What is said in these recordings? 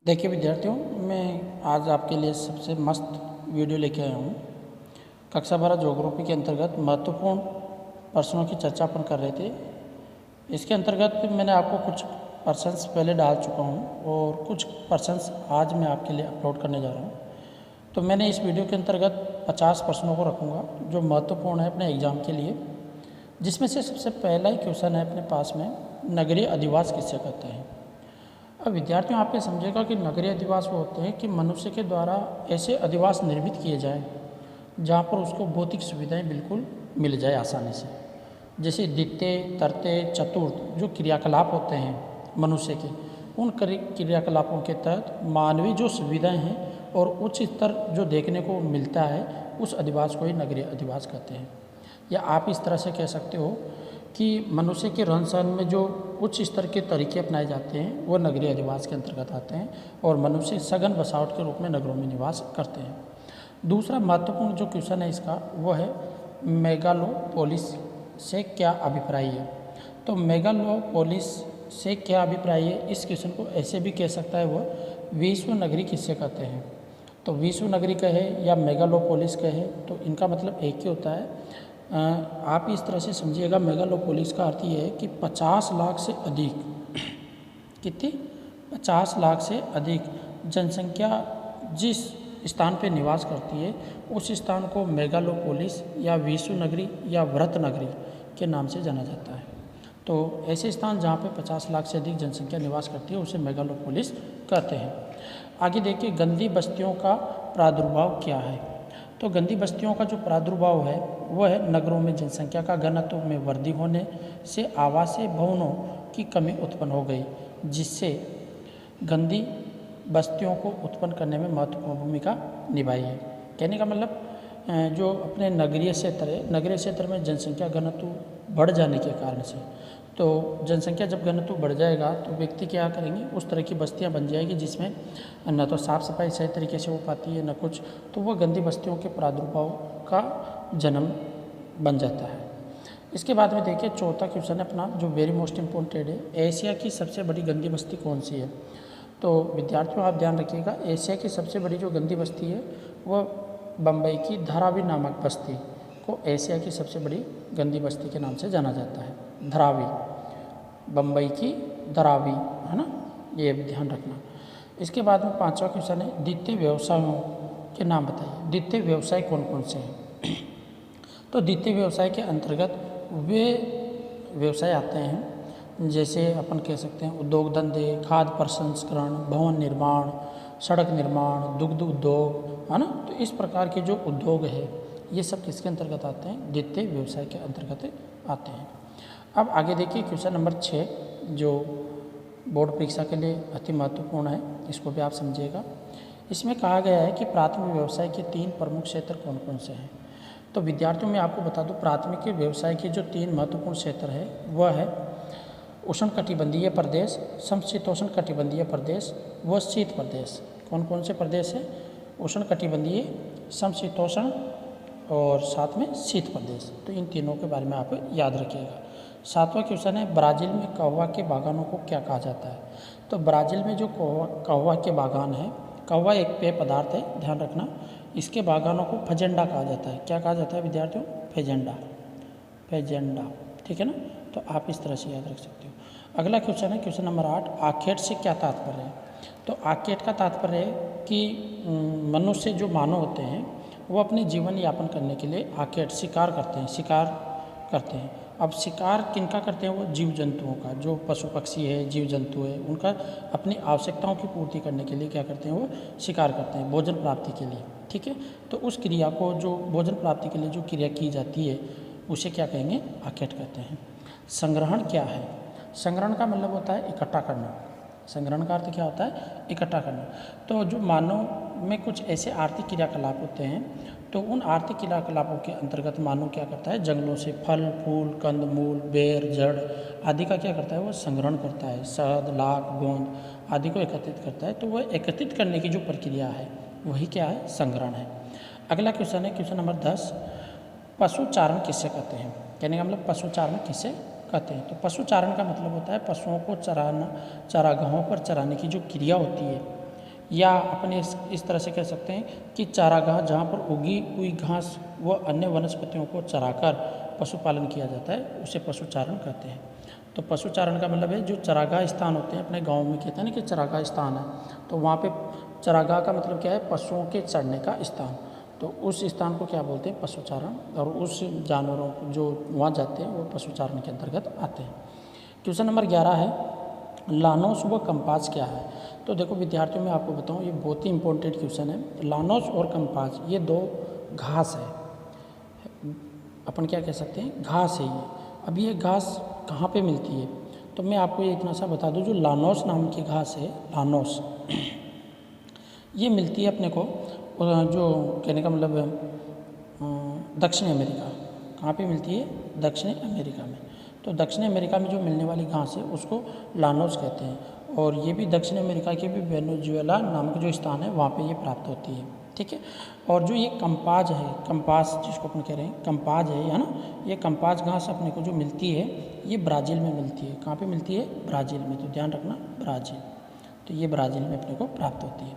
देखिए विद्यार्थियों, मैं आज आपके लिए सबसे मस्त वीडियो लेके आया हूँ। कक्षा 12 ज्योग्राफी के अंतर्गत महत्वपूर्ण प्रश्नों की चर्चा अपन कर रहे थे। इसके अंतर्गत मैंने आपको कुछ प्रश्न पहले डाल चुका हूँ और कुछ प्रश्न आज मैं आपके लिए अपलोड करने जा रहा हूँ। तो मैंने इस वीडियो के अंतर्गत 50 प्रश्नों को रखूँगा जो महत्वपूर्ण है अपने एग्ज़ाम के लिए, जिसमें से सबसे पहला ही क्वेश्चन है अपने पास में, नगरीय अधिवास किसे कहते हैं। अब विद्यार्थियों, आप ये समझेगा कि नगरीय अधिवास वो होते हैं कि मनुष्य के द्वारा ऐसे अधिवास निर्मित किए जाएं जहाँ पर उसको भौतिक सुविधाएं बिल्कुल मिल जाए आसानी से। जैसे द्वितीय, तृतीय, चतुर्थ जो क्रियाकलाप होते हैं मनुष्य के, उन क्रियाकलापों के तहत मानवीय जो सुविधाएं हैं और उच्च स्तर जो देखने को मिलता है, उस अधिवास को ही नगरीय अधिवास कहते हैं। या आप इस तरह से कह सकते हो कि मनुष्य के रहन सहन में जो उच्च स्तर के तरीके अपनाए जाते हैं वो नगरीय अधिवास के अंतर्गत आते हैं और मनुष्य सघन बसावट के रूप में नगरों में निवास करते हैं। दूसरा महत्वपूर्ण जो क्वेश्चन है इसका वो है मेगालोपोलिस से क्या अभिप्राय है। तो मेगालोपोलिस से क्या अभिप्राय है, इस क्वेश्चन को ऐसे भी कह सकता है वो विश्व नगरी किससे कहते हैं। तो विश्व नगरी कहे या मेगालोपोलिस कहे तो इनका मतलब एक ही होता है। आप इस तरह से समझिएगा, मेगालोपोलिस का अर्थ ये है कि 50 लाख से अधिक, कितनी 50 लाख से अधिक जनसंख्या जिस स्थान पे निवास करती है उस स्थान को मेगालोपोलिस या विश्व नगरी या वृत्त नगरी के नाम से जाना जाता है। तो ऐसे स्थान जहाँ पे 50 लाख से अधिक जनसंख्या निवास करती है उसे मेगालोपोलिस कहते हैं। आगे देखिए, गंदी बस्तियों का प्रादुर्भाव क्या है। तो गंदी बस्तियों का जो प्रादुर्भाव है वह है नगरों में जनसंख्या का घनत्व में वृद्धि होने से आवासीय भवनों की कमी उत्पन्न हो गई, जिससे गंदी बस्तियों को उत्पन्न करने में महत्वपूर्ण भूमिका निभाई है। कहने का मतलब जो अपने नगरीय क्षेत्र है, नगरीय क्षेत्र में जनसंख्या घनत्व बढ़ जाने के कारण से, तो जनसंख्या जब घनत्व बढ़ जाएगा तो व्यक्ति क्या करेंगे, उस तरह की बस्तियां बन जाएगी जिसमें न तो साफ़ सफाई सही तरीके से हो पाती है न कुछ, तो वह गंदी बस्तियों के प्रादुर्भाव का जन्म बन जाता है। इसके बाद में देखिए, चौथा क्वेश्चन है अपना जो वेरी मोस्ट इम्पोर्टेंट है, एशिया की सबसे बड़ी गंदी बस्ती कौन सी है। तो विद्यार्थियों आप ध्यान रखिएगा, एशिया की सबसे बड़ी जो गंदी बस्ती है वह बम्बई की धारावी नामक बस्ती को एशिया की सबसे बड़ी गंदी बस्ती के नाम से जाना जाता है। धारावी, बम्बई की धारावी, है ना, ये ध्यान रखना। इसके बाद में पांचवा क्वेश्चन है, द्वितीय व्यवसायों के नाम बताइए। द्वितीय व्यवसाय कौन कौन से हैं। तो द्वितीय व्यवसाय के अंतर्गत वे व्यवसाय आते हैं जैसे अपन कह सकते हैं उद्योग धंधे, खाद्य प्रसंस्करण, भवन निर्माण, सड़क निर्माण, दुग्ध उद्योग, है ना। तो इस प्रकार के जो उद्योग है ये सब किसके अंतर्गत आते हैं, द्वितीय व्यवसाय के अंतर्गत आते हैं। अब आगे देखिए, क्वेश्चन नंबर 6 जो बोर्ड परीक्षा के लिए अति महत्वपूर्ण है, इसको भी आप समझिएगा। इसमें कहा गया है कि प्राथमिक व्यवसाय के 3 प्रमुख क्षेत्र कौन कौन से हैं। तो विद्यार्थियों, मैं आपको बता दूं, प्राथमिक व्यवसाय के जो 3 महत्वपूर्ण क्षेत्र है वह है उष्णकटिबंधीय प्रदेश, समशीतोष्ण कटिबंधीय प्रदेश व शीत प्रदेश। कौन कौन से प्रदेश है, उष्णकटिबंधीय, समशीतोष्ण और साथ में शीत प्रदेश। तो इन तीनों के बारे में आप याद रखिएगा। 7वां क्वेश्चन है, ब्राज़ील में कहवा के बागानों को क्या कहा जाता है। तो ब्राज़ील में जो कहवा के बागान है, कहवा एक पेय पदार्थ है, ध्यान रखना। इसके बागानों को फजेंडा कहा जाता है। क्या कहा जाता है विद्यार्थियों, फेजेंडा, फेजेंडा, ठीक है ना। तो आप इस तरह से याद रख सकते हो। अगला क्वेश्चन है क्वेश्चन नंबर 8, आखेट से क्या तात्पर्य है। तो आखेट का तात्पर्य है कि मनुष्य जो मानव होते हैं वो अपने जीवन यापन करने के लिए आखेट शिकार करते हैं, शिकार करते हैं। अब शिकार किनका करते हैं, वो जीव जंतुओं का, जो पशु पक्षी है, जीव जंतु है, उनका अपनी आवश्यकताओं की पूर्ति करने के लिए क्या करते हैं, वो शिकार करते हैं भोजन प्राप्ति के लिए, ठीक है। तो उस क्रिया को, जो भोजन प्राप्ति के लिए जो क्रिया की जाती है उसे क्या कहेंगे, आखेट कहते हैं। संग्रहण क्या है। संग्रहण का मतलब होता है इकट्ठा करना। संग्रहण का अर्थ क्या होता है, इकट्ठा करना। तो जो मानव में कुछ ऐसे आर्थिक क्रियाकलाप होते हैं, तो उन आर्थिक क्रियाकलापों के अंतर्गत मानव क्या करता है, जंगलों से फल फूल, कंद मूल, बेर, जड़ आदि का क्या करता है, वो संग्रहण करता है। शहद, लाख, गोंद आदि को एकत्रित करता है। तो वह एकत्रित करने की जो प्रक्रिया है वही क्या है, संग्रहण है। अगला क्वेश्चन है क्वेश्चन नंबर 10, पशुचारण किससे कहते हैं। कहने का मतलब पशुचारण किससे कहते हैं। तो पशुचारण का मतलब होता है पशुओं को चराना, चारागाहों पर चराने की जो क्रिया होती है या अपने इस तरह से कह सकते हैं कि चारागाह, जहाँ पर उगी हुई घास व अन्य वनस्पतियों को चराकर पशुपालन किया जाता है, उसे पशुचारण कहते हैं। तो पशुचारण का मतलब है जो चरागाह स्थान होते हैं, अपने गाँव में कहते हैं ना कि चरागाह स्थान है, तो वहाँ पे चरागाह का मतलब क्या है, पशुओं के चरने का स्थान। तो उस स्थान को क्या बोलते हैं, पशुचारण, और उस जानवरों को जो वहाँ जाते हैं वो पशुचारण के अंतर्गत आते हैं। क्वेश्चन नंबर 11 है, लानोस व कंपास क्या है। तो देखो विद्यार्थियों, मैं आपको बताऊं, ये बहुत ही इंपॉर्टेंट क्वेश्चन है। लानोस और कंपास ये दो घास है, अपन क्या कह सकते हैं, घास है ये। अब ये घास कहाँ पे मिलती है, तो मैं आपको ये इतना सा बता दूं, जो लानोस नाम की घास है, लानोस, ये मिलती है अपने को, जो कहने का मतलब दक्षिण अमेरिका। कहाँ पे मिलती है, दक्षिण अमेरिका में। तो दक्षिण अमेरिका में जो मिलने वाली घास है उसको लानोस कहते हैं, और ये भी दक्षिण अमेरिका के भी वेनेजुएला नामक जो स्थान है वहाँ पे ये प्राप्त होती है, ठीक है। और जो ये कंपाज है, कंपास जिसको अपन कह रहे हैं, कंपाज है ना, ये कंपाज घास अपने को जो मिलती है ये ब्राज़ील में मिलती है। कहाँ पे मिलती है, ब्राज़ील में, तो ध्यान रखना ब्राज़ील, तो ये ब्राज़ील में अपने को प्राप्त होती है।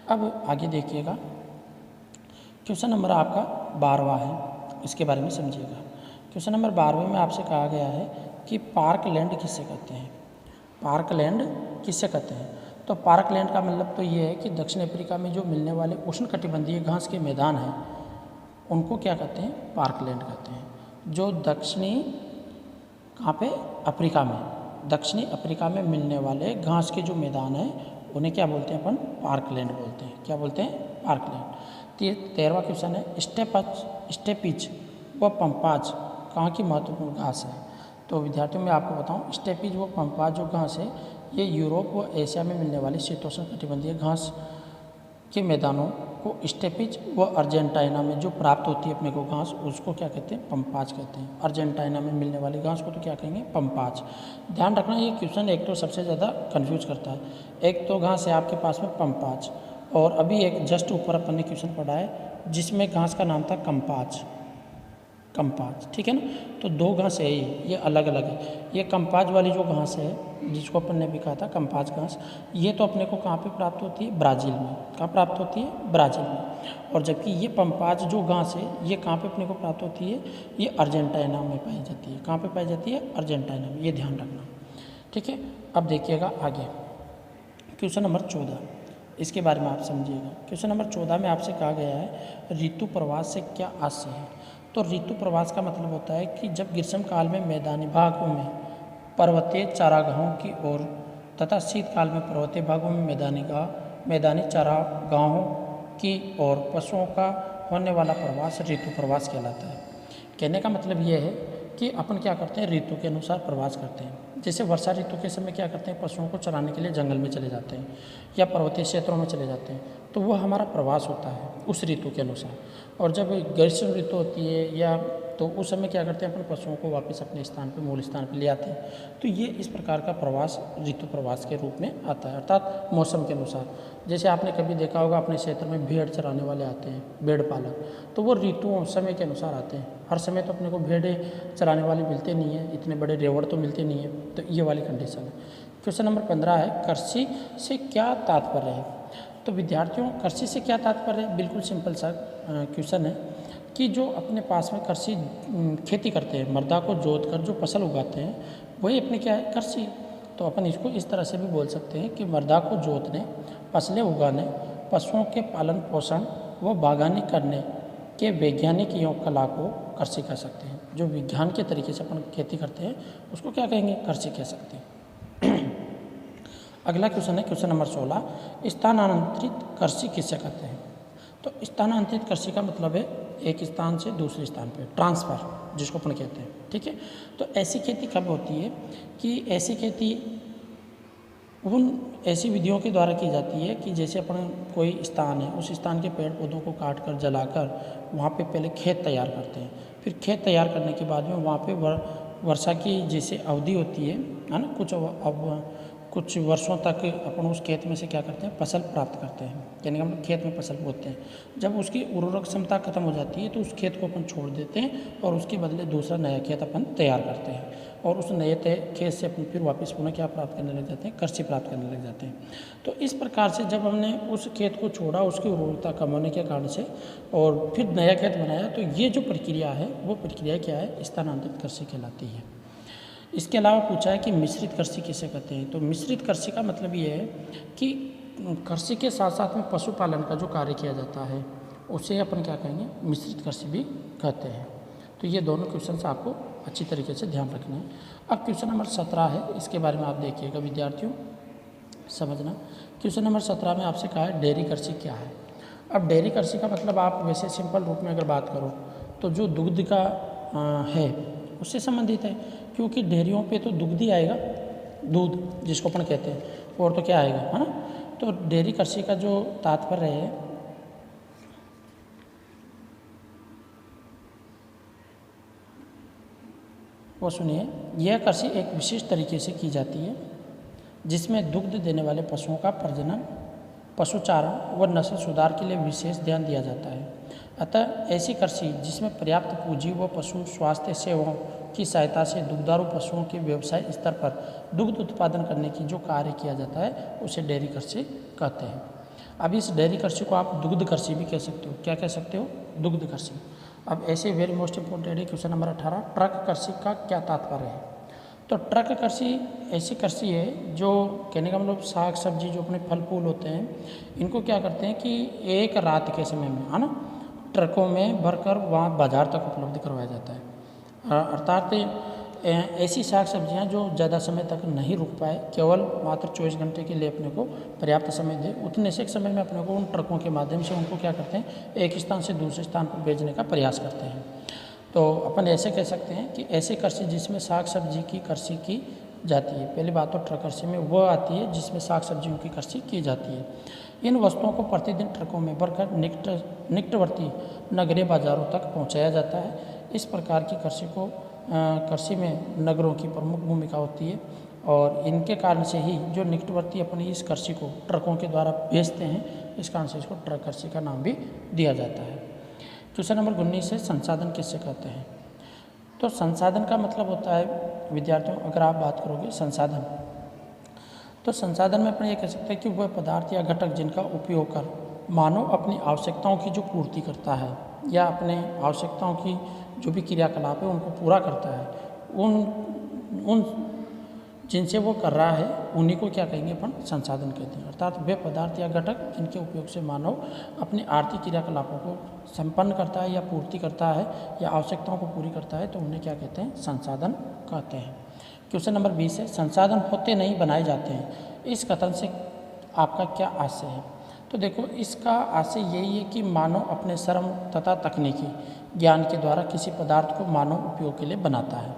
अब आगे देखिएगा, क्वेश्चन नंबर आपका 12वां है, इसके बारे में समझिएगा। क्वेश्चन नंबर 12वें में आपसे कहा गया है कि पार्कलैंड किससे कहते हैं, पार्कलैंड किससे कहते हैं। तो पार्कलैंड का मतलब तो ये है कि दक्षिण अफ्रीका में जो मिलने वाले उष्णकटिबंधीय घास के मैदान हैं उनको क्या कहते हैं, पार्कलैंड कहते हैं। जो दक्षिणी, कहाँ पे, अफ्रीका में, दक्षिणी अफ्रीका में मिलने वाले घास के जो मैदान हैं उन्हें क्या बोलते हैं, अपन पार्कलैंड बोलते हैं। क्या बोलते हैं, पार्कलैंड। 13वां क्वेश्चन है, स्टेपिच व पंपाज कहाँ की महत्वपूर्ण घास है। तो विद्यार्थियों, मैं आपको बताऊं, स्टेपिज व पंपाज जो घास है ये यूरोप व एशिया में मिलने वाली शीतोष्ण कटिबंधीय घास के मैदानों को स्टेपिज व अर्जेंटीना में जो प्राप्त होती है अपने को घास, उसको क्या कहते हैं, पंपाज कहते हैं। अर्जेंटीना में मिलने वाली घास को तो क्या कहेंगे, पंपाज। ध्यान रखना, ये क्वेश्चन एक तो सबसे ज़्यादा कन्फ्यूज करता है। एक तो घास है आपके पास में पंपाज, और अभी एक जस्ट ऊपर अपन ने क्वेश्चन पढ़ा है जिसमें घास का नाम था कंपाज, कंपाज, ठीक है ना। तो दो घास है ये अलग अलग है। ये कंपाज वाली जो घास है जिसको अपन ने भी कहा था कंपाज घास, ये तो अपने को कहाँ पे प्राप्त होती है, ब्राज़ील में। कहाँ प्राप्त होती है, ब्राज़ील में। और जबकि ये पंपाज जो घास है ये कहाँ पे अपने को प्राप्त होती है, ये अर्जेंटीना में पाई जाती है। कहाँ पे पाई जाती है, अर्जेंटीना में, ये ध्यान रखना, ठीक है। अब देखिएगा आगे, क्वेश्चन नंबर 14, इसके बारे में आप समझिएगा। क्वेश्चन नंबर 14 में आपसे कहा गया है ऋतु प्रवास से क्या आशय है। तो ऋतु प्रवास का मतलब होता है कि जब ग्रीष्म काल में मैदानी भागों में पर्वतीय चारागाहों की ओर तथा शीतकाल में पर्वतीय भागों में मैदानी चारागाहों की ओर पशुओं का होने वाला प्रवास ऋतु प्रवास कहलाता है। कहने का मतलब ये है कि अपन क्या करते हैं, ऋतु के अनुसार प्रवास करते हैं। जैसे वर्षा ऋतु के समय क्या करते हैं, पशुओं को चराने के लिए जंगल में चले जाते हैं या पर्वतीय क्षेत्रों में चले जाते हैं, तो वह हमारा प्रवास होता है उस ऋतु के अनुसार। और जब ग्रीष्म ऋतु होती है या तो उस समय क्या करते हैं, अपन पशुओं को वापस अपने स्थान पे, मूल स्थान पे ले आते हैं। तो ये इस प्रकार का प्रवास ऋतु प्रवास के रूप में आता है, अर्थात मौसम के अनुसार। जैसे आपने कभी देखा होगा अपने क्षेत्र में भेड़ चराने वाले आते हैं, भेड़ पालक, तो वो ऋतुओं समय के अनुसार आते हैं। हर समय तो अपने को भेड़ें चराने वाले मिलते नहीं है, इतने बड़े रेवड़ तो मिलते नहीं है, तो ये वाली कंडीशन है। क्वेश्चन नंबर 15 है, कृषि से क्या तात्पर्य है। तो विद्यार्थियों, कृषि से क्या तात्पर्य है, बिल्कुल सिंपल सा क्वेश्चन है कि जो अपने पास में कृषि खेती करते हैं, मृदा को जोत कर जो फसल उगाते हैं वही अपने क्या है, कृषि। तो अपन इसको इस तरह से भी बोल सकते हैं कि मृदा को जोतने, फसलें उगाने, पशुओं के पालन पोषण व बागवानी करने के वैज्ञानिक योग कला को कृषि कह सकते हैं। जो विज्ञान के तरीके से अपन खेती करते हैं उसको क्या कहेंगे, कृषि कह सकते हैं। अगला क्वेश्चन है क्वेश्चन नंबर 16, स्थानांतरित कृषि किससे कहते हैं। तो स्थानांतरित कृषि का मतलब है एक स्थान से दूसरे स्थान पे, ट्रांसफ़र जिसको अपन कहते हैं, ठीक है। तो ऐसी खेती कब होती है कि ऐसी खेती उन ऐसी विधियों के द्वारा की जाती है कि जैसे अपन कोई स्थान है, उस स्थान के पेड़ पौधों को काट कर जलाकर वहाँ पे पहले खेत तैयार करते हैं। फिर खेत तैयार करने के बाद में वहाँ पे वर्षा की जैसे अवधि होती है ना, कुछ वर्षों तक अपन उस खेत में से क्या करते हैं, फसल प्राप्त करते हैं, यानी कि हम लोग खेत में फसल बोते हैं। जब उसकी उर्वरक क्षमता खत्म हो जाती है तो उस खेत को अपन छोड़ देते हैं और उसके बदले दूसरा नया खेत अपन तैयार करते हैं और उस नए खेत से अपन फिर वापस पुनः क्या प्राप्त करने लग जाते हैं, कृषि प्राप्त करने लग जाते हैं। तो इस प्रकार से जब हमने उस खेत को छोड़ा उसकी उर्वरकता कम होने के कारण से और फिर नया खेत बनाया, तो ये जो प्रक्रिया है वो प्रक्रिया क्या है, स्थानांतरित कृषि कहलाती है। इसके अलावा पूछा है कि मिश्रित कृषि किसे कहते हैं। तो मिश्रित कृषि का मतलब ये है कि कृषि के साथ साथ में पशुपालन का जो कार्य किया जाता है उसे अपन क्या कहेंगे, मिश्रित कृषि भी कहते हैं। तो ये दोनों क्वेश्चन आपको अच्छी तरीके से ध्यान रखना है। अब क्वेश्चन नंबर 17 है, इसके बारे में आप देखिएगा विद्यार्थियों, समझना। क्वेश्चन नंबर 17 में आपसे कहा है डेयरी कृषि क्या है। अब डेयरी कृषि का मतलब आप वैसे सिंपल रूप में अगर बात करो तो जो दुग्ध का है उससे संबंधित है, क्योंकि डेयरियों पे तो दुग्ध ही आएगा, दूध जिसको अपन कहते हैं, और तो क्या आएगा, है ना। तो डेयरी कृषि का जो तात्पर्य है वो सुनिए। यह कृषि एक विशेष तरीके से की जाती है जिसमें दुग्ध देने वाले पशुओं का प्रजनन, पशुचारण व नस्ल सुधार के लिए विशेष ध्यान दिया जाता है। अतः ऐसी कृषि जिसमें पर्याप्त पूंजी व पशु स्वास्थ्य सेवाओं की सहायता से दुग्धारू पशुओं के व्यवसाय स्तर पर दुग्ध उत्पादन करने की जो कार्य किया जाता है उसे डेयरी कृषि कहते हैं। अब इस डेयरी कृषि को आप दुग्ध कृषि भी कह सकते हो। क्या कह सकते हो, दुग्ध कृषि। अब ऐसे वेरी मोस्ट इंपॉर्टेंट है क्वेश्चन नंबर 18, ट्रक कृषि का क्या तात्पर्य है। तो ट्रक कृषि ऐसी कृषि है जो कहने का मतलब साग सब्जी जो अपने फल फूल होते हैं इनको क्या करते हैं कि एक रात के समय में, है ना, ट्रकों में भरकर वहाँ बाज़ार तक उपलब्ध करवाया जाता है। अर्थात ऐसी साग सब्जियाँ जो ज़्यादा समय तक नहीं रुक पाए, केवल मात्र 24 घंटे के लिए अपने को पर्याप्त समय दे, उतने से समय में अपने को उन ट्रकों के माध्यम से उनको क्या करते हैं, एक स्थान से दूसरे स्थान पर भेजने का प्रयास करते हैं। तो अपन ऐसे कह सकते हैं कि ऐसे कृषि जिसमें साग सब्जी की कृषि की जाती है। पहली बात तो ट्रक कृषि में वह आती है जिसमें साग सब्जियों की कृषि की जाती है। इन वस्तुओं को प्रतिदिन ट्रकों में भरकर निकटवर्ती नगरीय बाजारों तक पहुंचाया जाता है। इस प्रकार की कृषि में नगरों की प्रमुख भूमिका होती है और इनके कारण से ही जो निकटवर्ती अपनी इस कृषि को ट्रकों के द्वारा भेजते हैं, इस कारण से इसको ट्रक कृषि का नाम भी दिया जाता है। क्वेश्चन नंबर 19 है, संसाधन किससे कहते हैं। तो संसाधन का मतलब होता है विद्यार्थियों, अगर आप बात करोगे संसाधन, तो संसाधन में अपन ये कह सकते हैं कि वह पदार्थ या घटक जिनका उपयोग कर मानव अपनी आवश्यकताओं की जो पूर्ति करता है या अपने आवश्यकताओं की जो भी क्रियाकलाप है उनको पूरा करता है, उन जिनसे वो कर रहा है उन्हीं को क्या कहेंगे, अपन संसाधन कहते हैं। अर्थात वे पदार्थ या घटक जिनके उपयोग से मानव अपने आर्थिक क्रियाकलापों को संपन्न करता है या पूर्ति करता है या आवश्यकताओं को पूरी करता है, तो उन्हें क्या कहते हैं, संसाधन कहते हैं। क्वेश्चन नंबर 20 है, संसाधन होते नहीं बनाए जाते हैं। इस कथन से आपका क्या आशय है। तो देखो, इसका आशय यही है कि मानव अपने श्रम तथा तकनीकी ज्ञान के द्वारा किसी पदार्थ को मानव उपयोग के लिए बनाता है,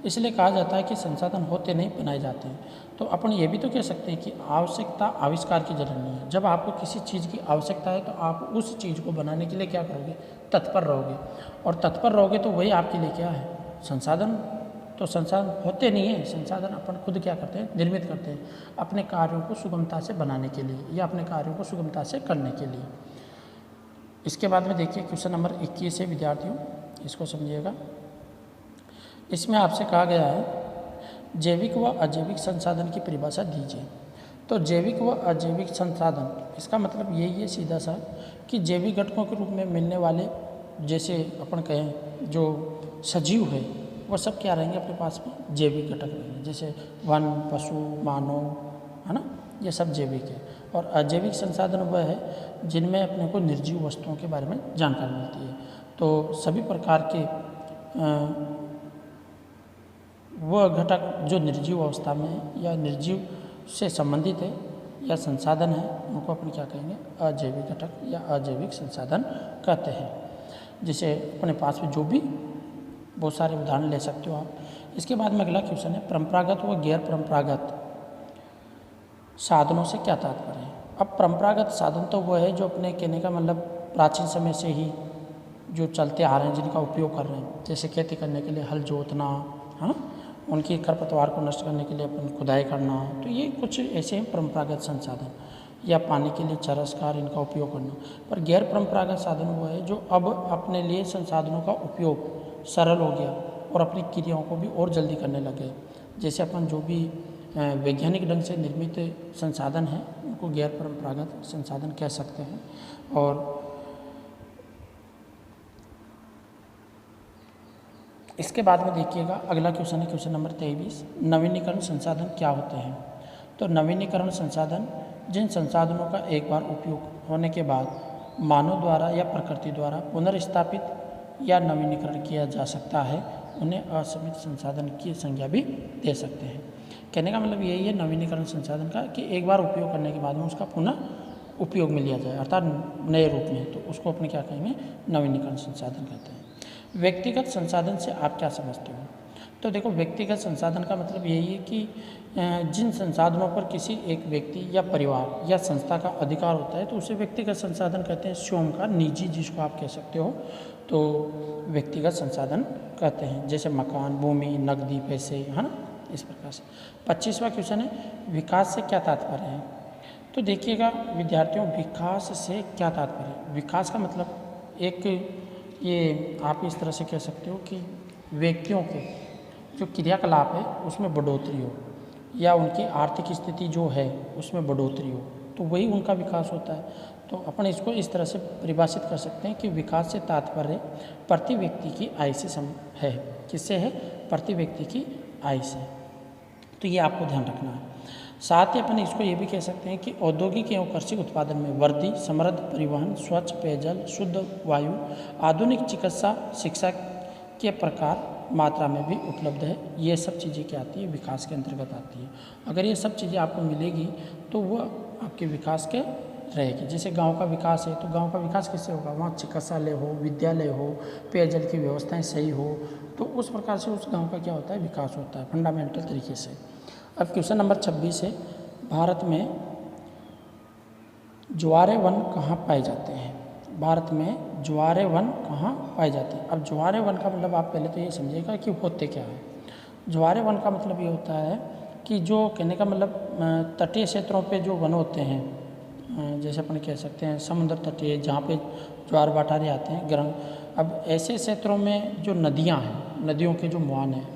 इसलिए कहा जाता है कि संसाधन होते नहीं बनाए जाते हैं। तो अपन ये भी तो कह सकते हैं कि आवश्यकता आविष्कार की जननी है। जब आपको किसी चीज़ की आवश्यकता है तो आप उस चीज़ को बनाने के लिए क्या करोगे, तत्पर रहोगे, और तत्पर रहोगे तो वही आपके लिए क्या है, संसाधन। तो संसाधन होते नहीं हैं, संसाधन अपन खुद क्या करते हैं, निर्मित करते हैं अपने कार्यों को सुगमता से बनाने के लिए या अपने कार्यों को सुगमता से करने के लिए। इसके बाद में देखिए क्वेश्चन नंबर 21 है विद्यार्थियों, इसको समझिएगा। इसमें आपसे कहा गया है जैविक व अजैविक संसाधन की परिभाषा दीजिए। तो जैविक व अजैविक संसाधन, इसका मतलब यही है सीधा सा कि जैविक घटकों के रूप में मिलने वाले, जैसे अपन कहें जो सजीव है वो सब क्या रहेंगे अपने पास में, जैविक घटक रहेंगे, जैसे वन, पशु, मानव, है ना, ये सब जैविक है। और अजैविक संसाधन वह है जिनमें अपने को निर्जीव वस्तुओं के बारे में जानकारी मिलती है। तो सभी प्रकार के वह घटक जो निर्जीव अवस्था में है या निर्जीव से संबंधित है या संसाधन है, उनको अपन क्या कहेंगे, अजैविक घटक या अजैविक संसाधन कहते हैं। जैसे अपने पास में जो भी बहुत सारे उदाहरण ले सकते हो आप। इसके बाद में अगला क्वेश्चन है, परंपरागत व गैर परंपरागत साधनों से क्या तात्पर्य है। अब परंपरागत साधन तो वो है जो अपने कहने का मतलब प्राचीन समय से ही जो चलते आ रहे हैं, जिनका उपयोग कर रहे हैं, जैसे खेती करने के लिए हल जोतना, है ना, उनकी खरपतवार को नष्ट करने के लिए अपन खुदाई करना, तो ये कुछ ऐसे हैं परंपरागत संसाधन। या पानी के लिए चरसकार इनका उपयोग करना। पर गैर परंपरागत साधन वो है जो अब अपने लिए संसाधनों का उपयोग सरल हो गया और अपनी क्रियाओं को भी और जल्दी करने लगे। जैसे अपन जो भी वैज्ञानिक ढंग से निर्मित संसाधन हैं उनको गैर परंपरागत संसाधन कह सकते हैं। और इसके बाद में देखिएगा अगला क्वेश्चन है क्वेश्चन नंबर 23, नवीनीकरण संसाधन क्या होते हैं। तो नवीनीकरण संसाधन जिन संसाधनों का एक बार उपयोग होने के बाद मानव द्वारा या प्रकृति द्वारा पुनर्स्थापित या नवीनीकरण किया जा सकता है, उन्हें असीमित संसाधन की संज्ञा भी दे सकते हैं। कहने का मतलब यही है नवीनीकरण संसाधन का कि एक बार उपयोग करने के बाद में उसका पुनः उपयोग में लिया जाए अर्थात नए रूप में, तो उसको अपने क्या कहेंगे, नवीनीकरण संसाधन कहते हैं। व्यक्तिगत संसाधन से आप क्या समझते हो। तो देखो व्यक्तिगत संसाधन का मतलब यही है कि जिन संसाधनों पर किसी एक व्यक्ति या परिवार या संस्था का अधिकार होता है तो उसे व्यक्तिगत संसाधन कहते हैं। स्वयं का, निजी जिसको आप कह सकते हो, तो व्यक्तिगत संसाधन कहते हैं। जैसे मकान, भूमि, नकदी, पैसे, है ना, इस प्रकार से। 25वां क्वेश्चन है विकास से क्या तात्पर्य है। तो देखिएगा विद्यार्थियों, विकास से क्या तात्पर्य है। विकास का मतलब एक ये आप इस तरह से कह सकते हो कि व्यक्तियों के जो क्रियाकलाप है उसमें बढ़ोतरी हो या उनकी आर्थिक स्थिति जो है उसमें बढ़ोतरी हो, तो वही उनका विकास होता है। तो अपन इसको इस तरह से परिभाषित कर सकते हैं कि विकास से तात्पर्य प्रति व्यक्ति की आय से है। किससे है, प्रति व्यक्ति की आय से। तो ये आपको ध्यान रखना है। साथ ही अपन इसको ये भी कह सकते हैं कि औद्योगिक एवं कृषि उत्पादन में वृद्धि, समृद्ध परिवहन, स्वच्छ पेयजल, शुद्ध वायु, आधुनिक चिकित्सा, शिक्षा के प्रकार मात्रा में भी उपलब्ध है। ये सब चीज़ें क्या आती है, विकास के अंतर्गत आती है। अगर ये सब चीज़ें आपको मिलेगी तो वो आपके विकास के रहेगी। जैसे गांव का विकास है तो गांव का विकास कैसे होगा, वहाँ चिकित्सालय हो, विद्यालय हो, पेयजल की व्यवस्थाएं सही हो, तो उस प्रकार से उस गांव का क्या होता है, विकास होता है फंडामेंटल तरीके से। अब क्वेश्चन नंबर 26 है, भारत में ज्वारे वन कहाँ पाए जाते हैं। भारत में ज्वारे वन कहाँ पाए जाते हैं। अब ज्वारे वन का मतलब आप पहले तो ये समझिएगा कि होते क्या है। ज्वारे वन का मतलब ये होता है कि जो कहने का मतलब तटीय क्षेत्रों पे जो वन होते हैं, जैसे अपन कह सकते हैं समुद्र तटीय, जहाँ पे ज्वार भाटारे आते हैं गर्म। अब ऐसे क्षेत्रों में जो नदियाँ हैं, नदियों के जो मुहान हैं,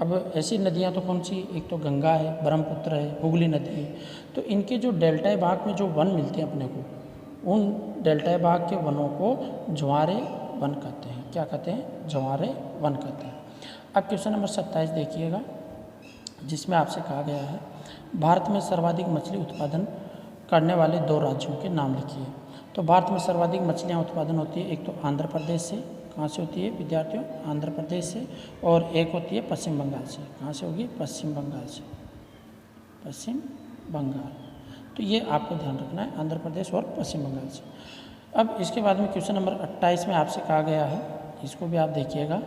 अब ऐसी नदियाँ तो कौन सी, एक तो गंगा है, ब्रह्मपुत्र है, हुगली नदी है, तो इनके जो डेल्टाई भाग में जो वन मिलते हैं अपने को, उन डेल्टाई भाग के वनों को ज्वारे वन कहते हैं। क्या कहते हैं, ज्वारे वन कहते हैं। अब क्वेश्चन नंबर 27 देखिएगा, जिसमें आपसे कहा गया है भारत में सर्वाधिक मछली उत्पादन करने वाले 2 राज्यों के नाम लिखिए। तो भारत में सर्वाधिक मछलियाँ उत्पादन होती है, एक तो आंध्र प्रदेश से, कहाँ से होती है विद्यार्थियों, आंध्र प्रदेश से, और एक होती है पश्चिम बंगाल से। कहाँ से होगी, पश्चिम बंगाल से, पश्चिम बंगाल। तो ये आपको ध्यान रखना है, आंध्र प्रदेश और पश्चिम बंगाल से। अब इसके बाद में क्वेश्चन नंबर 28 में आपसे कहा गया है, इसको भी आप देखिएगा,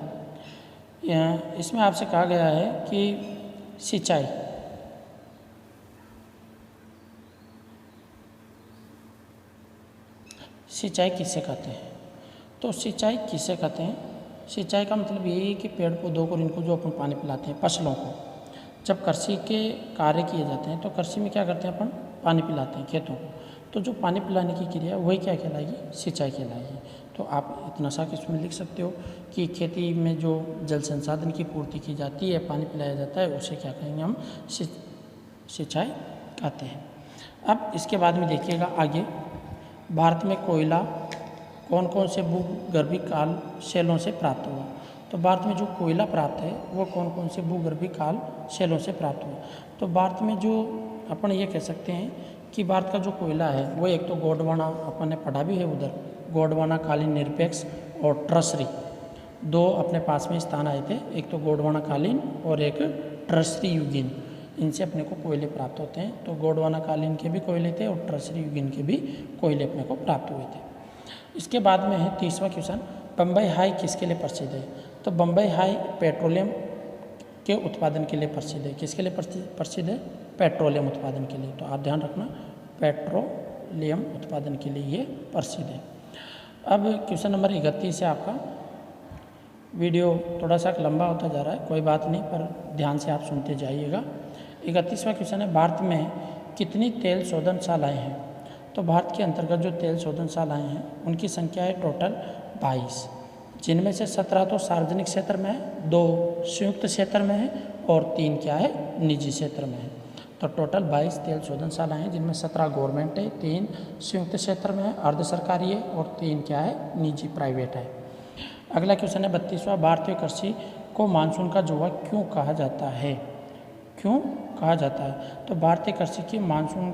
इसमें आपसे कहा गया है कि सिंचाई, सिंचाई किसे कहते हैं। तो सिंचाई किसे कहते हैं, सिंचाई का मतलब यही है कि पेड़ पौधों को, इनको जो अपन पानी पिलाते हैं, फसलों को, जब कृषि के कार्य किए जाते हैं तो कृषि में क्या करते हैं अपन, पानी पिलाते हैं खेतों को, तो जो पानी पिलाने की क्रिया वही क्या कहलाएगी, सिंचाई कहलाएगी। तो आप इतना सा इसमें लिख सकते हो कि खेती में जो जल संसाधन की पूर्ति की जाती है, पानी पिलाया जाता है, उसे क्या कहेंगे हम, सिंचाई कहते हैं। अब इसके बाद में देखिएगा आगे, भारत में कोयला कौन कौन से भूगर्भीय काल शैलों से प्राप्त हुआ। तो भारत में जो कोयला प्राप्त है वो कौन कौन से भूगर्भीय काल शैलों से प्राप्त हुआ। तो भारत में जो अपन ये कह सकते हैं कि भारत का जो कोयला है वो एक तो गोंडवाना, अपन ने पढ़ा भी है उधर, गोंडवाना कालीन निरपेक्ष और ट्रसरी, 2 अपने पास में स्थान आए थे, एक तो गोंडवाना कालीन और एक ट्रसरी युगीन, इनसे अपने को कोयले प्राप्त होते हैं। तो गोंडवाना कालीन के भी कोयले थे और ट्रसरी युगीन के भी कोयले अपने को प्राप्त हुए थे। इसके बाद में है 30वां क्वेश्चन, बम्बई हाई किसके लिए प्रसिद्ध है। तो बम्बई हाई पेट्रोलियम के उत्पादन के लिए प्रसिद्ध है। किसके लिए प्रसिद्ध है, पेट्रोलियम उत्पादन के लिए। तो आप ध्यान रखना, पेट्रोलियम उत्पादन के लिए ये प्रसिद्ध है। अब क्वेश्चन नंबर 31 है आपका, वीडियो थोड़ा सा लंबा होता जा रहा है, कोई बात नहीं, पर ध्यान से आप सुनते जाइएगा। 31वां क्वेश्चन है, भारत में कितनी तेल शोधनशालाएँ हैं? तो भारत के अंतर्गत जो तेल शोधनशालाएँ हैं उनकी संख्या है टोटल 22, जिनमें से 17 तो सार्वजनिक क्षेत्र में है, 2 संयुक्त क्षेत्र में है और 3 क्या है, निजी क्षेत्र में है। तो टोटल 22 तेल शोधनशालाएँ हैं, जिनमें 17 गवर्नमेंट है, 3 संयुक्त क्षेत्र में है, अर्ध सरकारी है और 3 क्या है, निजी प्राइवेट है। अगला क्वेश्चन है 32वां, भारतीय कृषि को मानसून का जुआ क्यों कहा जाता है? क्यों कहा जाता है? तो भारतीय कृषि की मानसून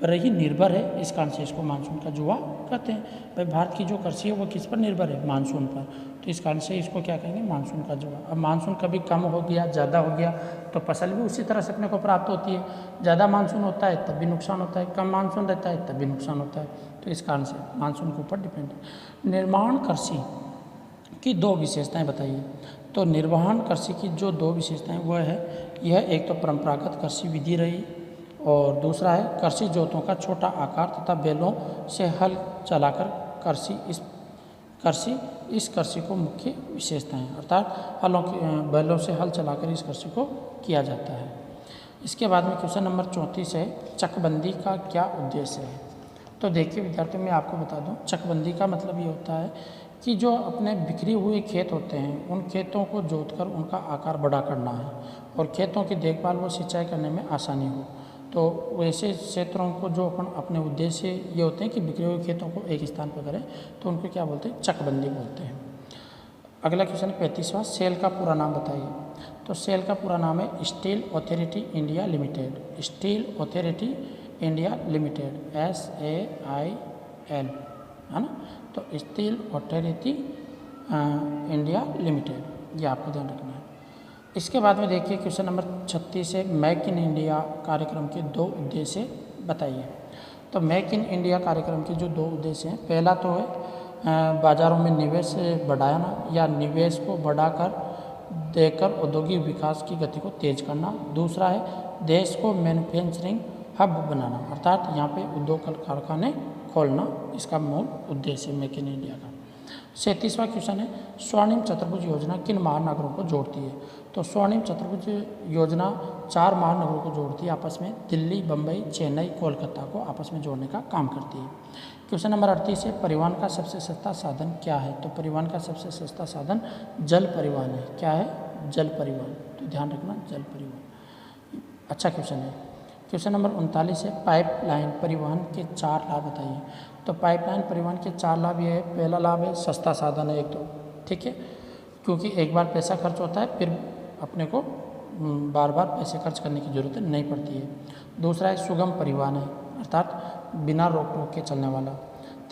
पर ही निर्भर है, इस कारण से इसको मानसून का जुआ कहते हैं। भाई भारत की जो कृषि है वो किस पर निर्भर है? मानसून पर, तो इस कारण से इसको क्या कहेंगे? मानसून का जुआ। अब मानसून कभी कम हो गया, ज़्यादा हो गया, तो फसल भी उसी तरह से अपने को प्राप्त होती है। ज़्यादा मानसून होता है तब भी नुकसान होता है, कम मानसून रहता है तब भी नुकसान होता है, तो इस कारण से मानसून के ऊपर डिपेंड है। निर्माण कृषि की 2 विशेषताएं बताइए। तो निर्वहन कृषि की जो 2 विशेषताएं वो है, यह एक तो परंपरागत कृषि विधि रही और दूसरा है कृषि जोतों का छोटा आकार तथा बैलों से हल चलाकर इस कृषि को मुख्य विशेषताएं, अर्थात बैलों से हल चलाकर इस कृषि को किया जाता है। इसके बाद में क्वेश्चन नंबर 34 है, चकबंदी का क्या उद्देश्य है? तो देखिए विद्यार्थियों, मैं आपको बता दूं, चकबंदी का मतलब ये होता है कि जो अपने बिखरे हुए खेत होते हैं उन खेतों को जोतकर उनका आकार बड़ा करना है और खेतों की देखभाल व सिंचाई करने में आसानी हो। तो वैसे क्षेत्रों को जो अपने उद्देश्य ये होते हैं कि बिखरे हुए खेतों को एक स्थान पर करें, तो उनको क्या बोलते हैं? चकबंदी बोलते हैं। अगला क्वेश्चन 35वां, सेल का पूरा नाम बताइए। तो सेल का पूरा नाम है steel authority India limited. Steel authority India limited, SAIL, है ना। तो स्टील अथॉरिटी इंडिया लिमिटेड, ये आपको ध्यान रखना है। इसके बाद में देखिए क्वेश्चन नंबर 36 है, मेक इन इंडिया कार्यक्रम के 2 उद्देश्य बताइए। तो मेक इन इंडिया कार्यक्रम के जो 2 उद्देश्य हैं, पहला तो है बाज़ारों में निवेश बढ़ाना या निवेश को बढ़ाकर देकर औद्योगिक विकास की गति को तेज करना। दूसरा है देश को मैन्युफैक्चरिंग हब बनाना, अर्थात यहाँ पे उद्योग कारखाने खोलना, इसका मूल उद्देश्य मेक इन इंडिया का। 37वां क्वेश्चन है, स्वर्णिम चतुर्भुज योजना किन महानगरों को जोड़ती है? तो स्वर्णिम चतुर्भुज योजना 4 महानगरों को जोड़ती है आपस में, दिल्ली, बम्बई, चेन्नई, कोलकाता को आपस में जोड़ने का काम करती है। क्वेश्चन नंबर 38 है, परिवहन का सबसे सस्ता साधन क्या है? तो परिवहन का सबसे सस्ता साधन जल परिवहन है। क्या है? जल परिवहन, तो ध्यान रखना, जल परिवहन। अच्छा क्वेश्चन है। क्वेश्चन नंबर 39 है, पाइपलाइन परिवहन के 4 लाभ बताइए। तो पाइपलाइन परिवहन के 4 लाभ ये है, पहला लाभ है सस्ता साधन है एक तो, ठीक है, क्योंकि एक बार पैसा खर्च होता है फिर अपने को बार बार पैसे खर्च करने की ज़रूरत नहीं पड़ती है। दूसरा है सुगम परिवहन है, अर्थात बिना रोक टोक के चलने वाला।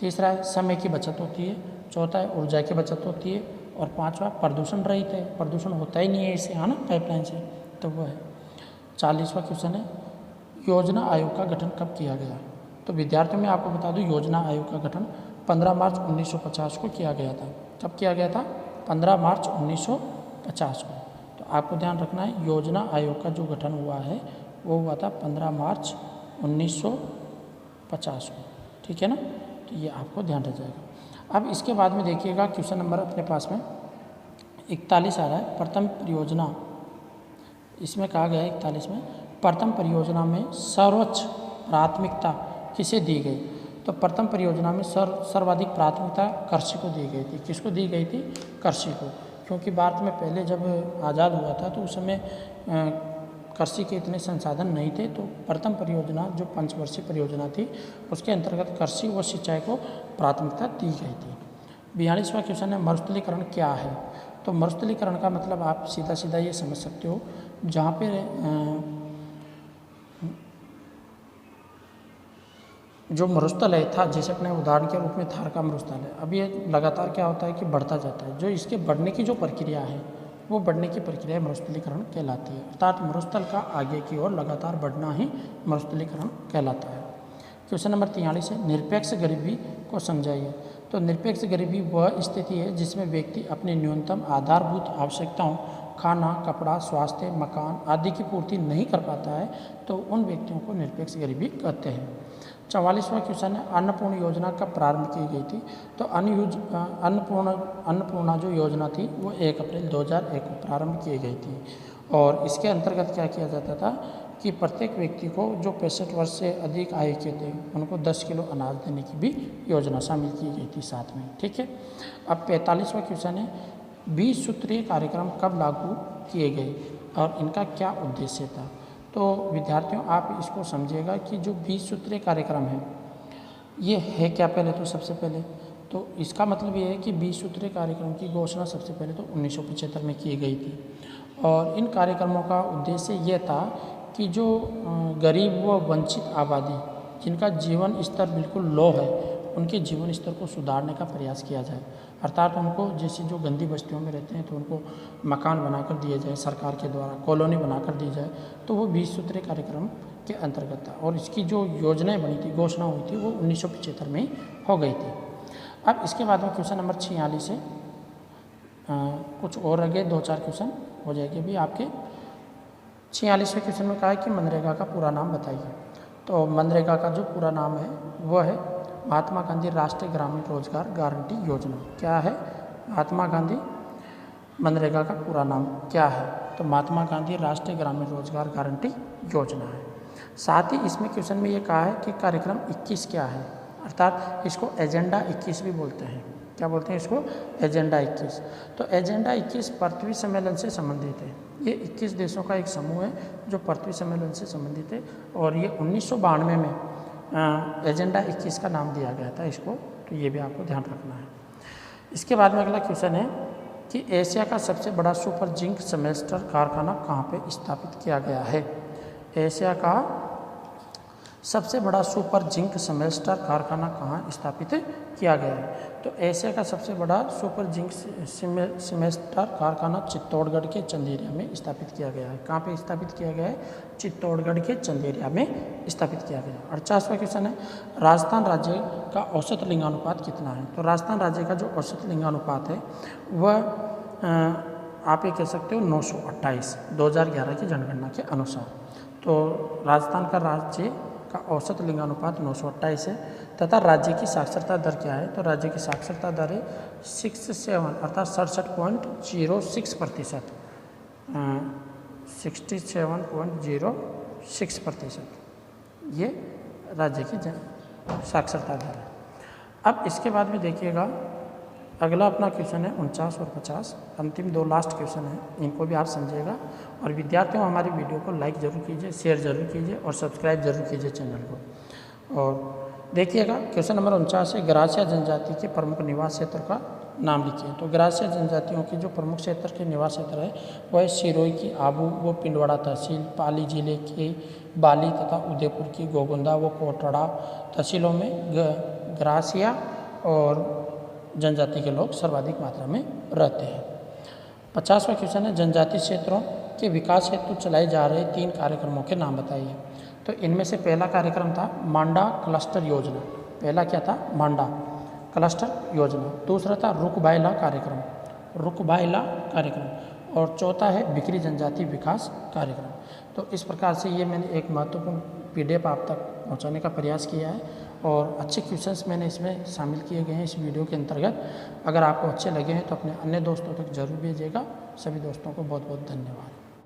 तीसरा है समय की बचत होती है। चौथा है ऊर्जा की बचत होती है। और 5वां प्रदूषण रहित है, प्रदूषण होता ही नहीं है इससे, है ना, पाइपलाइन से, तो वो है। 40वां क्वेश्चन है, योजना आयोग का गठन कब किया गया? तो विद्यार्थियों, मैं आपको बता दूं, योजना आयोग का गठन 15 मार्च 1950 को किया गया था। कब किया गया था? 15 मार्च 1950 को। तो आपको ध्यान रखना है, योजना आयोग का जो गठन हुआ है वो हुआ था 15 मार्च 1950 को, ठीक है ना। तो ये आपको ध्यान रह जाएगा। अब इसके बाद में देखिएगा क्वेश्चन नंबर अपने पास में 41 आ रहा है, प्रथम परियोजना। इसमें कहा गया है 41 में, प्रथम परियोजना में सर्वोच्च प्राथमिकता किसे दी गई? तो प्रथम परियोजना में सर्वाधिक प्राथमिकता कृषि को दी गई थी। किसको दी गई थी? कृषि को, क्योंकि भारत में पहले जब आज़ाद हुआ था तो उस समय कृषि के इतने संसाधन नहीं थे। तो प्रथम परियोजना जो 5 वर्षीय परियोजना थी उसके अंतर्गत कृषि व सिंचाई को प्राथमिकता दी गई थी। 42वां क्वेश्चन है, मरुस्थलीकरण क्या है? तो मरुस्थलीकरण का मतलब आप सीधा सीधा ये समझ सकते हो, जहाँ पे जो मरुस्थल है था, जैसे अपने उदाहरण के रूप में थार का मरुस्थल है, अब ये लगातार क्या होता है कि बढ़ता जाता है। जो इसके बढ़ने की जो प्रक्रिया है वो बढ़ने की प्रक्रिया मरुस्थलीकरण कहलाती है, अर्थात मरुस्थल का आगे की ओर लगातार बढ़ना ही मरुस्थलीकरण कहलाता है। क्वेश्चन नंबर 43 है, निरपेक्ष गरीबी को समझाइए। तो निरपेक्ष गरीबी वह स्थिति है जिसमें व्यक्ति अपनी न्यूनतम आधारभूत आवश्यकताओं, खाना, कपड़ा, स्वास्थ्य, मकान आदि की पूर्ति नहीं कर पाता है, तो उन व्यक्तियों को निरपेक्ष गरीबी कहते हैं। 44वां क्वेश्चन है अन्नपूर्ण योजना कब प्रारंभ की गई थी। तो अन्नपूर्णा जो योजना थी वो 1 अप्रैल 2001 को प्रारंभ की गई थी। और इसके अंतर्गत क्या किया जाता था कि प्रत्येक व्यक्ति को जो 65 वर्ष से अधिक आयु के थे उनको 10 किलो अनाज देने की भी योजना शामिल की गई थी साथ में। ठीक है। अब 45वां क्वेश्चन है 20 सूत्रीय कार्यक्रम कब लागू किए गए और इनका क्या उद्देश्य था। तो विद्यार्थियों आप इसको समझिएगा कि जो 20 सूत्रीय कार्यक्रम है ये है क्या। पहले तो सबसे पहले तो इसका मतलब ये है कि 20 सूत्रीय कार्यक्रम की घोषणा सबसे पहले तो 1975 में की गई थी। और इन कार्यक्रमों का उद्देश्य ये था कि जो गरीब व वंचित आबादी जिनका जीवन स्तर बिल्कुल लो है उनके जीवन स्तर को सुधारने का प्रयास किया जाए। अर्थात उनको जैसे जो गंदी बस्तियों में रहते हैं तो उनको मकान बनाकर दिए जाए सरकार के द्वारा, कॉलोनी बनाकर दी जाए। तो वो 20 सूत्रीय कार्यक्रम के अंतर्गत था और इसकी जो योजनाएं बनी थी, घोषणा हुई थी, वो 1975 में हो गई थी। अब इसके बाद में क्वेश्चन नंबर 46 है, कुछ और आगे 2-4 क्वेश्चन हो जाएंगे भी आपके। 46वें क्वेश्चन में कहा है कि मनरेगा का पूरा नाम बताइए। तो मनरेगा का जो पूरा नाम है वो है महात्मा गांधी राष्ट्रीय ग्रामीण रोजगार गारंटी योजना। क्या है महात्मा गांधी मनरेगा का पूरा नाम क्या है। तो महात्मा गांधी राष्ट्रीय ग्रामीण रोजगार गारंटी योजना है। साथ ही इसमें क्वेश्चन में ये कहा है कि कार्यक्रम 21 क्या है, अर्थात इसको एजेंडा 21 भी बोलते हैं। क्या बोलते हैं इसको? एजेंडा 21। तो एजेंडा 21 पृथ्वी सम्मेलन से संबंधित है। ये 21 देशों का एक समूह है जो पृथ्वी सम्मेलन से संबंधित है और ये 1992 में एजेंडा 21 का नाम दिया गया था इसको। तो ये भी आपको ध्यान रखना है। इसके बाद में अगला क्वेश्चन है कि एशिया का सबसे बड़ा सुपर जिंक सेमेस्टर कारखाना कहाँ पे स्थापित किया गया है। एशिया का सबसे बड़ा सुपर जिंक सेमेस्टर कारखाना कहाँ स्थापित किया गया है। तो एशिया का सबसे बड़ा सुपर जिंक सेमेस्टर कारखाना चित्तौड़गढ़ के चंदेरिया में स्थापित किया गया है। कहाँ पे स्थापित किया गया है? चित्तौड़गढ़ के चंदेरिया में स्थापित किया गया। 48वां क्वेश्चन है राजस्थान राज्य का औसत लिंगानुपात कितना है। तो राजस्थान राज्य का जो औसत लिंगानुपात है वह आप ये कह सकते हो 928 2011 की जनगणना के अनुसार। तो राजस्थान का राज्य का औसत लिंगानुपात 928 है तथा राज्य की साक्षरता दर क्या है। तो राज्य की साक्षरता दर है 67 अर्थात 67.06%, 67.06% ये राज्य की साक्षरता दर है। अब इसके बाद में देखिएगा अगला अपना क्वेश्चन है 49 और 50, अंतिम 2 लास्ट क्वेश्चन है, इनको भी आप समझिएगा। और विद्यार्थियों हमारी वीडियो को लाइक ज़रूर कीजिए, शेयर ज़रूर कीजिए और सब्सक्राइब ज़रूर कीजिए चैनल को। और देखिएगा क्वेश्चन नंबर 49 है ग्रासिया जनजाति के प्रमुख निवास क्षेत्र का नाम लिखिए। तो ग्रासिया जनजातियों की जो प्रमुख क्षेत्र के निवास क्षेत्र है वह सिरोही की आबू व पिंडवाड़ा तहसील, पाली जिले के बाली तथा उदयपुर की गोगुंदा व कोटड़ा तहसीलों में ग्रासिया और जनजाति के लोग सर्वाधिक मात्रा में रहते हैं। 50वां क्वेश्चन है जनजाति क्षेत्रों के विकास हेतु चलाए जा रहे 3 कार्यक्रमों के नाम बताइए। तो इनमें से पहला कार्यक्रम था मांडा क्लस्टर योजना। पहला क्या था? मांडा क्लस्टर योजना। दूसरा था रुकबाइला कार्यक्रम, रुकबाइला कार्यक्रम। और चौथा है बिक्री जनजाति विकास कार्यक्रम। तो इस प्रकार से ये मैंने एक महत्वपूर्ण PDF आप तक पहुंचाने का प्रयास किया है और अच्छे क्वेश्चंस मैंने इसमें शामिल किए गए हैं इस वीडियो के अंतर्गत। अगर आपको अच्छे लगे हैं तो अपने अन्य दोस्तों तक जरूर भेजिएगा। सभी दोस्तों को बहुत बहुत धन्यवाद।